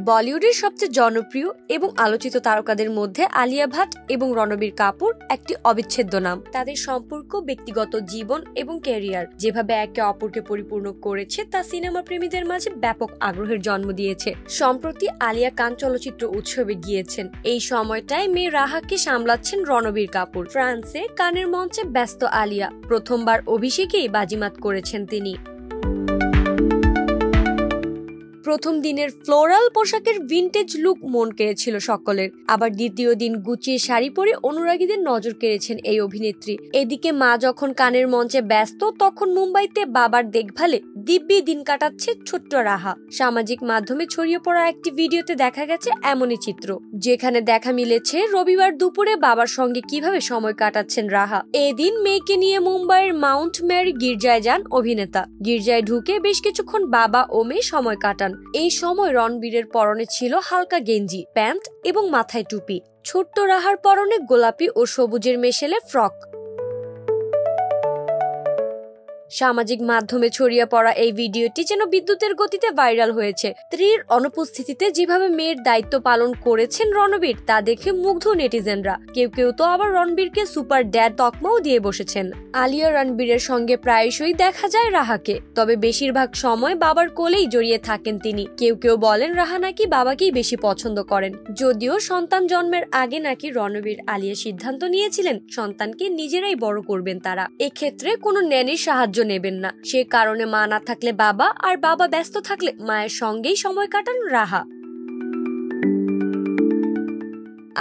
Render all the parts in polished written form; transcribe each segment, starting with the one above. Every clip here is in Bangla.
বলিউডের সবচেয়ে জনপ্রিয় এবং আলোচিত তারকাদের মধ্যে আলিয়া ভাট এবং রণবীর কাপুর একটি অবিচ্ছেদ্য নাম। তাদের সম্পর্ক, ব্যক্তিগত জীবন এবং ক্যারিয়ার যেভাবে একে অপরকে পরিপূর্ণ করেছে তা সিনেমা প্রেমীদের মাঝে ব্যাপক আগ্রহের জন্ম দিয়েছে। সম্প্রতি আলিয়া কান চলচ্চিত্র উৎসবে গিয়েছেন। এই সময়টায় মেয়ে রাহাকে সামলাচ্ছেন রণবীর কাপুর। ফ্রান্সে কানের মঞ্চে ব্যস্ত আলিয়া প্রথমবার অভিষেকেই বাজিমাত করেছেন তিনি। প্রথম দিনের ফ্লোরাল পোশাকের ভিনটেজ লুক মন কেড়েছিল সকলের। আবার দ্বিতীয় দিন গুছিয়ে শাড়ি পরে অনুরাগীদের নজর কেড়েছেন এই অভিনেত্রী। এদিকে মা যখন কানের মঞ্চে ব্যস্ত, তখন মুম্বাইতে বাবার দেখভালে দিব্যি দিন কাটাচ্ছে ছোট্ট রাহা। সামাজিক মাধ্যমে ছড়িয়ে পড়া একটি ভিডিওতে দেখা গেছে এমনই চিত্র, যেখানে দেখা মিলেছে রবিবার দুপুরে বাবার সঙ্গে কিভাবে সময় কাটাচ্ছেন রাহা। এদিন মেয়েকে নিয়ে মুম্বাইয়ের মাউন্ট ম্যারি গির্জায় যান অভিনেতা। গির্জায় ঢুকে বেশ কিছুক্ষণ বাবা ও মেয়ে সময় কাটান। এই সময় রণবীরের পরনে ছিল হালকা গেঞ্জি, প্যান্ট এবং মাথায় টুপি। ছোট্ট রাহার পরনে গোলাপি ও সবুজের মেশেলে ফ্রক। সামাজিক মাধ্যমে ছড়িয়ে পড়া এই ভিডিওটি যেন বিদ্যুতের গতিতে ভাইরাল হয়েছে। স্ত্রীর অনুপস্থিতিতে যেভাবে মেয়ের দায়িত্ব পালন করেছেন রণবীর, তা দেখে মুগ্ধ নেটিজেনরা। কেউ কেউ তো আবার রণবীরকে সুপার ড্যাড তকমাও দিয়ে বসেছেন। আলিয়া রণবীরের সঙ্গে প্রায়শই দেখা যায় রাহাকে, তবে বেশিরভাগ সময় বাবার কোলেই জড়িয়ে থাকেন তিনি। কেউ কেউ বলেন রাহা নাকি বাবাকেই বেশি পছন্দ করেন। যদিও সন্তান জন্মের আগে নাকি রণবীর আলিয়া সিদ্ধান্ত নিয়েছিলেন সন্তানকে নিজেরাই বড় করবেন তারা। এক্ষেত্রে কোনো ন্যানির সাহায্য নেবেন না। সে কারণে মা না থাকলে বাবা, আর বাবা ব্যস্ত থাকলে মায়ের সঙ্গেই সময় কাটান রাহা।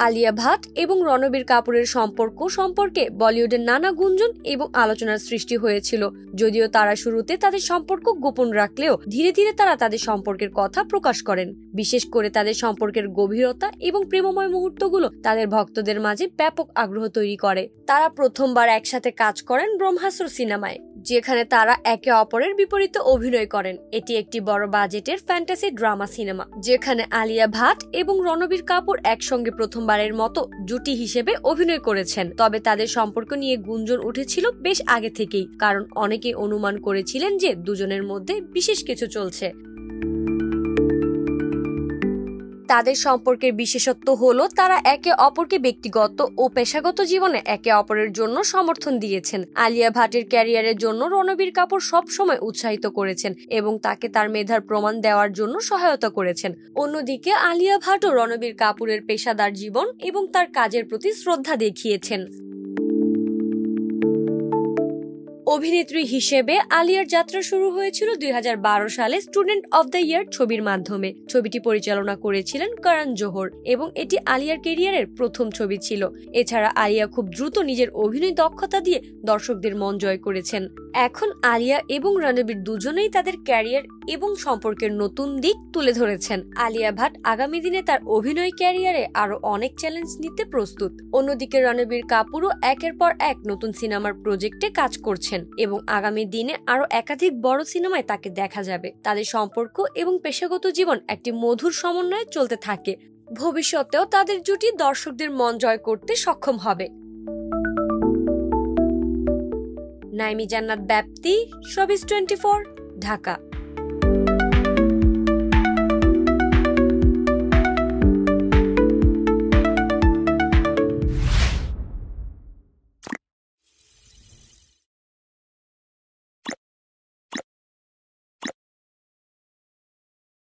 আলিয়া ভাট এবং রণবীর কাপুরের সম্পর্ক সম্পর্কে বলিউডের নানা গুঞ্জন এবং আলোচনার সৃষ্টি হয়েছিল। যদিও তারা শুরুতে তাদের সম্পর্ক গোপন রাখলেও ধীরে ধীরে তারা তাদের সম্পর্কের কথা প্রকাশ করেন। বিশেষ করে তাদের সম্পর্কের গভীরতা এবং প্রেমময় মুহূর্তগুলো তাদের ভক্তদের মাঝে ব্যাপক আগ্রহ তৈরি করে। তারা প্রথমবার একসাথে কাজ করেন ব্রহ্মাস্ত্র সিনেমায়, যেখানে তারা একে অপরের বিপরীতে অভিনয় করেন। এটি একটি বড় বাজেটের ফ্যান্টাসি ড্রামা সিনেমা, যেখানে আলিয়া ভাট এবং রণবীর কাপুর একসঙ্গে প্রথমবারের মতো জুটি হিসেবে অভিনয় করেছেন। তবে তাদের সম্পর্ক নিয়ে গুঞ্জন উঠেছিল বেশ আগে থেকেই, কারণ অনেকে অনুমান করেছিলেন যে দুজনের মধ্যে বিশেষ কিছু চলছে। তাদের সম্পর্কের বিশেষত্ব হলো তারা একে অপরকে ব্যক্তিগত ও পেশাগত জীবনে একে অপরের জন্য সমর্থন দিয়েছেন। আলিয়া ভাটের ক্যারিয়ারের জন্য রণবীর কাপুর সবসময় উৎসাহিত করেছেন এবং তাকে তার মেধার প্রমাণ দেওয়ার জন্য সহায়তা করেছেন। অন্যদিকে আলিয়া ভাটও রণবীর কাপুরের পেশাদার জীবন এবং তার কাজের প্রতি শ্রদ্ধা দেখিয়েছেন। অভিনেত্রী হিসেবে আলিয়ার যাত্রা শুরু হয়েছিল 2012 সালে স্টুডেন্ট অফ দ্য ইয়ার ছবির মাধ্যমে। ছবিটি পরিচালনা করেছিলেন করণ জোহর এবং এটি আলিয়ার ক্যারিয়ারের প্রথম ছবি ছিল। এছাড়া আলিয়া খুব দ্রুত নিজের অভিনয় দক্ষতা দিয়ে দর্শকদের মন জয় করেছেন। এখন আলিয়া এবং রণবীর দুজনেই তাদের ক্যারিয়ার এবং সম্পর্কের নতুন দিক তুলে ধরেছেন। আলিয়া ভাট আগামী দিনে তার অভিনয় ক্যারিয়ারে আরো অনেক চ্যালেঞ্জ নিতে প্রস্তুত। অন্যদিকে রণবীর কাপুরও একের পর এক নতুন সিনেমার প্রজেক্টে কাজ করছেন এবং আগামী দিনে আরো একাধিক বড় সিনেমায় তাকে দেখা যাবে। তাদের সম্পর্ক এবং পেশাগত জীবন একটি মধুর সমন্বয়ে চলতে থাকে। ভবিষ্যতেও তাদের জুটি দর্শকদের মন জয় করতে সক্ষম হবে। নাইমি জান্নাত ব্যাপ্তি, শোবিজ 24, ঢাকা।